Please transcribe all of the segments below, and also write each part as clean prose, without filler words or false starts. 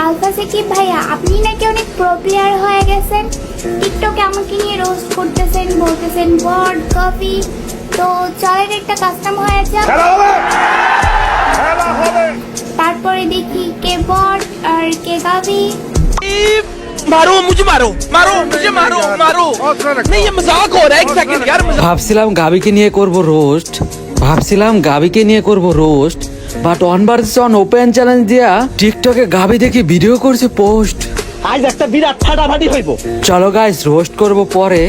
Alpha Shakib ভাইয়া, আপনি নাকি অনেক প্রো প্লেয়ার হয়ে গেছেন। টিকটকে আমাকে নিয়ে রোস্ট করতেছেন, বলতেছেন বট কপি। তো চলেন একটা কাস্টম হয়ে যাক। তারপরে দেখি কে বট আর কে গাবি। मारो मुझे मारो मारो मुझे मारो मारो नहीं ये मजाक हो रहा है एक सेकंड यार ভাবছিলাম গাবিকে নিয়ে করব roast but one versus one open challenge দিয়া টিকটকে গাবি দেখি ভিডিও করছে পোস্ট। আজ একটা বিরাট ফাটাফাটি হইব। চলো গাইস রোস্ট করব পরে,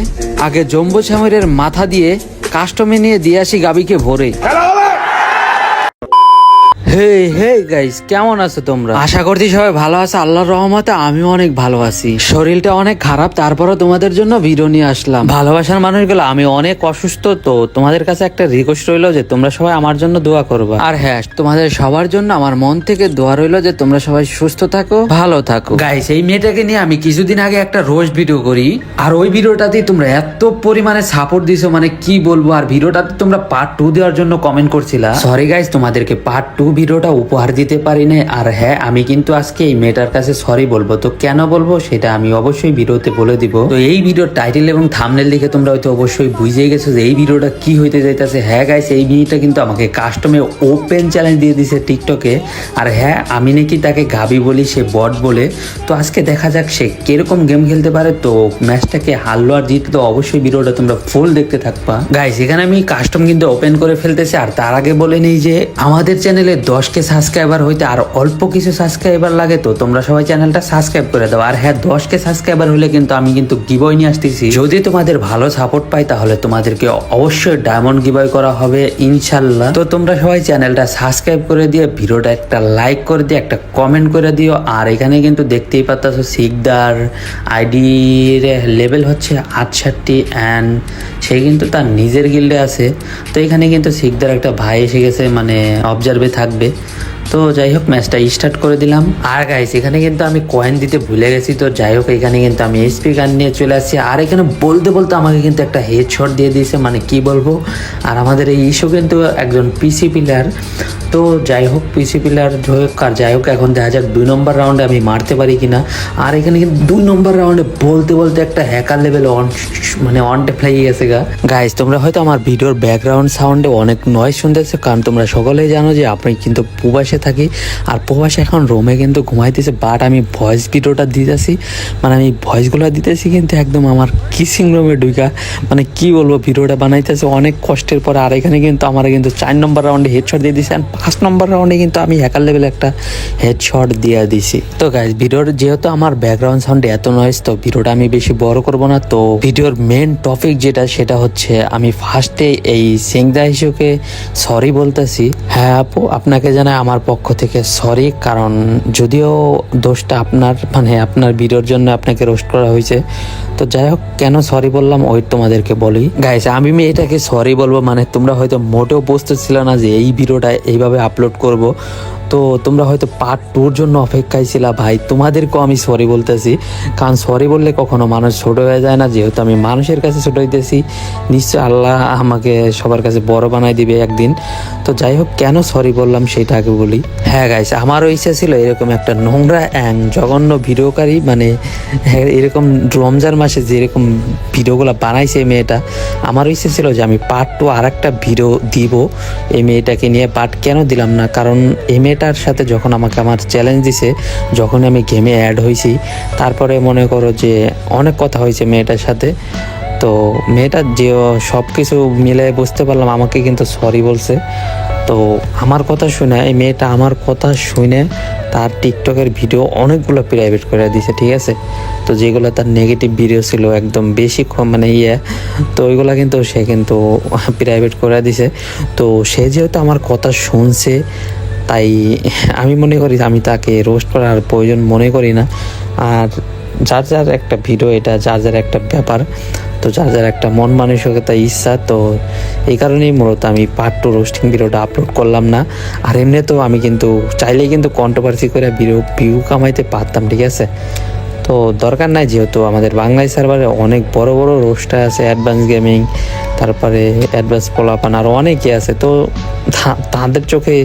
আগে জম্বো ছামরের মাথা দিয়ে কাস্টমে নিয়ে দিয়ে আসি গাবিকে ভরে। হে গাইস, কেমন আছো তোমরা? আশা করছি সবাই ভালো আছো আল্লাহর রহমতে। আমিও অনেক ভালো আছি। শরীরটা অনেক খারাপ, তারপরও তোমাদের জন্য ভিডিও নিয়ে আসলাম। ভালোবাসার মানুষগুলো, আমি অনেক অসুস্থ, তো তোমাদের কাছে একটা রিকোয়েস্ট রইলো যে তোমরা সবাই আমার জন্য দোয়া করবা। আর হ্যাঁ, তোমাদের সবার জন্য আমার মন থেকে দোয়া রইলো যে তোমরা সবাই সুস্থ থাকো, ভালো থাকো। গাইস, এই মেয়েটাকে নিয়ে আমি কিছুদিন আগে একটা রোস্ট ভিডিও করি, আর ওই ভিডিওটাতে তোমরা এত পরিমাণে সাপোর্ট দিছো, মানে কি বলবো। আর ভিডিওটাতে তোমরা পার্ট 2 দেওয়ার জন্য কমেন্ট করছিলা। সরি গাইস, তোমাদেরকে পার্ট 2 ভিডিওটা উপহার দিতে পারি না। আর হ্যাঁ, আমি কিন্তু আজকে এই মেয়েটার কাছে সরি বলবো। তো কেন বলবো সেটা আমি অবশ্যই ভিডিওতে বলে দিব। তো এই ভিডিওর টাইটেল এবং থাম্বনেল দেখে তোমরা হয়তো অবশ্যই বুঝেই গেছো যে এই ভিডিওটা কি হইতে যাইতেছে। হ্যাঁ গাইস, এই মেয়েটা কিন্তু আমাকে কাস্টমে ওপেন চ্যালেঞ্জ দিয়ে দিছে টিকটকে। আর হ্যাঁ, আমি নাকি তাকে গাবি বলি, সে বট বলে। তো আজকে দেখা যাক সে কিরকম গেম খেলতে পারে। তো ম্যাচটাকে হারলো আর জিতলো, অবশ্যই ভিডিওটা তোমরা ফুল দেখতে থাকবা। গাইস, এখানে আমি কাস্টম কিন্তু ওপেন করে ফেলতেছি। আর তার আগে বলে নেই যে আমাদের চ্যানেলে 10K সাবস্ক্রাইবার হইতে আর অল্প কিছু সাবস্ক্রাইবার লাগে। তো তোমরা সবাই চ্যানেলটা সাবস্ক্রাইব করে দাও। আর হ্যাঁ, 10K সাবস্ক্রাইবার হলে কিন্তু আমি কিন্তু গিভওয়ে নিয়ে আসতেছি। যদি তোমাদের ভালো সাপোর্ট পাই তাহলে তোমাদেরকে অবশ্যই ডায়মন্ড গিভওয়ে করা হবে ইনশাল্লাহ। তো তোমরা সবাই চ্যানেলটা সাবস্ক্রাইব করে দিয়ে ভিডিওটা একটা লাইক করে দিয়ে একটা কমেন্ট করে দিও। আর এখানে কিন্তু দেখতেই পাচ্ছ সিকদার আইডির লেভেল হচ্ছে 68 অ্যান্ড সে কিন্তু তার নিজের গিল্ডে আছে। তো এখানে কিন্তু সিকদার একটা ভাই এসে গেছে, মানে অবজার্ভে থাকবে। তো যাই হোক, ম্যাচটা স্টার্ট করে দিলাম। আর গাইস, এখানে কিন্তু আমি কয়েন দিতে ভুলে গেছি। তো যাই হোক, এখানে কিন্তু আমি এসপি গান নিয়ে চলে আসছি। আর এখানে বলতে বলতে আমাকে কিন্তু একটা হেডশট দিয়ে দিয়েছে, মানে কি বলবো। আর আমাদের এই ইস্যু কিন্তু একজন পিসি প্লেয়ার। তো যাই হোক, পিসি প্লেয়ার হোক আর যাই হোক, এখন দেখা যাক 2 নম্বর রাউন্ডে আমি মারতে পারি কিনা। আর এখানে কিন্তু 2 নম্বর রাউন্ডে বলতে বলতে একটা হ্যাকার লেভেল অন টেপ লাগিয়ে গেছে গাইস। তোমরা হয়তো আমার ভিডিওর ব্যাকগ্রাউন্ড সাউন্ডে অনেক নয়েজ শুনতেছো, কারণ তোমরা সকলেই জানো যে আমি কিন্তু প্রবাসে থাকি। আর প্রবাসে এখন রোমে কিন্তু ঘুমাইতেছে। বাট আমি ভয়েস ভিডিওটা দিতেছি, মানে আমি ভয়েসগুলো দিতেছি কিন্তু একদম আমার কিসিং রুমে ঢুকা, মানে কি বলবো, ভিডিওটা বানাইতেছে অনেক কষ্টের পরে। আর এখানে কিন্তু আমার কিন্তু 4 নম্বর রাউন্ডে হেডশট দিয়ে দিয়েছি। আর 5 নম্বর রাউন্ডে কিন্তু আমি হ্যাকার লেভেল একটা হেডশট দিয়ে দিছি। তো গাইস, ভিডিওর যেহেতু আমার ব্যাকগ্রাউন্ড সাউন্ডে এত নয়েজ, তো ভিডিওটা আমি বেশি বড় করব না। তো ভিডিওর মেন টপিক যেটা, সেটা হচ্ছে আমি ফার্স্টে এই সিংদা হিসেবে সরি বলতেছি। হ্যাঁ আপু, আপনাকে জানাই আমার পক্ষ থেকে সরি, কারণ যদিও দোষটা আপনার, মানে আপনার ভিডিওর জন্য আপনাকে রোস্ট করা হয়েছে। তো যাই হোক, কেন সরি বললাম ওই তোমাদেরকে বলি। গাইস, আমি এটাকে সরি বলবো, মানে তোমরা হয়তো মোটেও প্রস্তুত ছিল না যে এই ভিডিওটা এইভাবে আপলোড করব। তো তোমরা হয়তো পার্ট 2-র জন্য অপেক্ষায় ছিল। ভাই, তোমাদেরকেও আমি সরি বলতেছি, কারণ সরি বললে কখনো মানুষ ছোট হয়ে যায় না। যেহেতু আমি মানুষের কাছে ছোট হইতেছি, নিশ্চয় আল্লাহ আমাকে সবার কাছে বড় বানাই দিবে একদিন। তো যাই হোক, কেন সরি বললাম সেটা আগে বলি। হ্যাঁ গাইস, আমারও ইচ্ছা ছিল এরকম একটা নোংরা জঘন্য ভিডিওকারী, মানে এরকম রমজান মাসে যেরকম ভিডিওগুলো বানাইছে এই মেয়েটা, আমারও ইচ্ছে ছিল যে আমি পার্ট 2 আর একটা ভিডিও দিব এই মেয়েটাকে নিয়ে। বাট কেন দিলাম না, কারণ এই মেয়েটার সাথে যখন আমাকে আমার চ্যালেঞ্জ দিছে, যখন আমি গেমে অ্যাড হয়েছি, তারপরে মনে করো যে অনেক কথা হয়েছে মেয়েটার সাথে। তো মেয়েটা যে সব কিছু মিলে বুঝতে পারলাম আমাকে কিন্তু সরি বলছে। তো আমার কথা শুনে এই মেয়েটা আমার কথা শুনে তার টিকটকের ভিডিও অনেকগুলো প্রাইভেট করে দিয়েছে, ঠিক আছে। তো যেগুলো তার নেগেটিভ ভিডিও ছিল একদম বেশি মানে তো ওইগুলো কিন্তু সে কিন্তু প্রাইভেট করে দিছে। তো সে যেহেতু আমার কথা শুনছে, তাই আমি মনে করি আমি তাকে রোস্ট করার প্রয়োজন মনে করি না। আর যার যার একটা ভিডিও, এটা যার যার একটা ব্যাপার, তো যার যার একটা মন মানসিকতা ইচ্ছা। তো এই কারণেই মূলত আমি পার্ট 2 রোস্টিং ভিডিওটা আপলোড করলাম না। আর এমনি তো আমি কিন্তু চাইলেই কিন্তু কন্ট্রোভার্সি করে ভিউ কামাইতে পারতাম, ঠিক আছে। তো দরকার নাই, যেহেতু আমাদের বাংলায় সার্ভারে অনেক বড় বড় রোস্টার আছে, অ্যাডভান্স গেমিং, তারপরে অ্যাডভান্স পোলাপান আরও অনেকে আছে। তো তাদের চোখে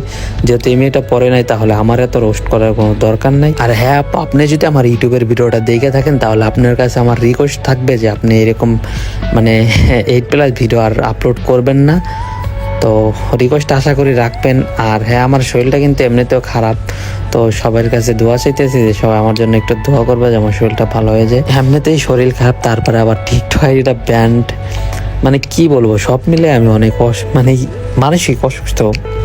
যেহেতু এই মেয়েটা পড়ে নাই, তাহলে আমার এত রোস্ট করার কোনো দরকার নাই। আর হ্যাঁ আপু, আপনি যদি আমার ইউটিউবের ভিডিওটা দেখে থাকেন, তাহলে আপনার কাছে আমার রিকোয়েস্ট থাকবে যে আপনি এরকম মানে 8+ ভিডিও আর আপলোড করবেন না। তো রিকোয়েস্ট আশা করি রাখবেন। আর হ্যাঁ, আমার শরীরটা কিন্তু এমনিতেও খারাপ, তো সবার কাছে দোয়া চাইতেছি যে সবাই আমার জন্য একটু দোয়া করবে যে আমার শরীরটা ভালো হয়ে যায়। এমনিতেই শরীর খারাপ, তারপরে আবার টিকটক আইডিটা ব্যান্ড, মানে কি বলবো, সব মিলে আমি অনেক মানে মানসিক অসুস্থ।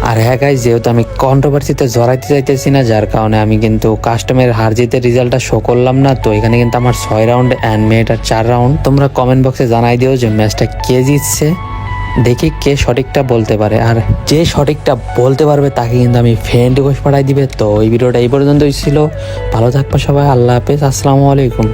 আর হ্যাঁ গাইস, যেহেতু আমি কন্ট্রোভার্সিতে জড়াইতে চাইতেছি না, যার কারণে আমি কিন্তু কাস্টমের হার জিতের রেজাল্টটা শো করলাম না। তো এখানে কিন্তু আমার 6 রাউন্ড অ্যান্ড মেয়েটার 4 রাউন্ড। তোমরা কমেন্ট বক্সে জানাই দিও যে ম্যাচটা কে জিতছে, দেখি কে সঠিকটা বলতে পারে। আর যে সঠিকটা বলতে পারবে তাকে কিন্তু আমি ফ্রেন্ড রিকোয়েস্ট পাঠাই দিবে। তো এই ভিডিওটা এই পর্যন্তই ছিল। ভালো থাকবে সবাই, আল্লাহ হাফেজ, আসসালামু আলাইকুম।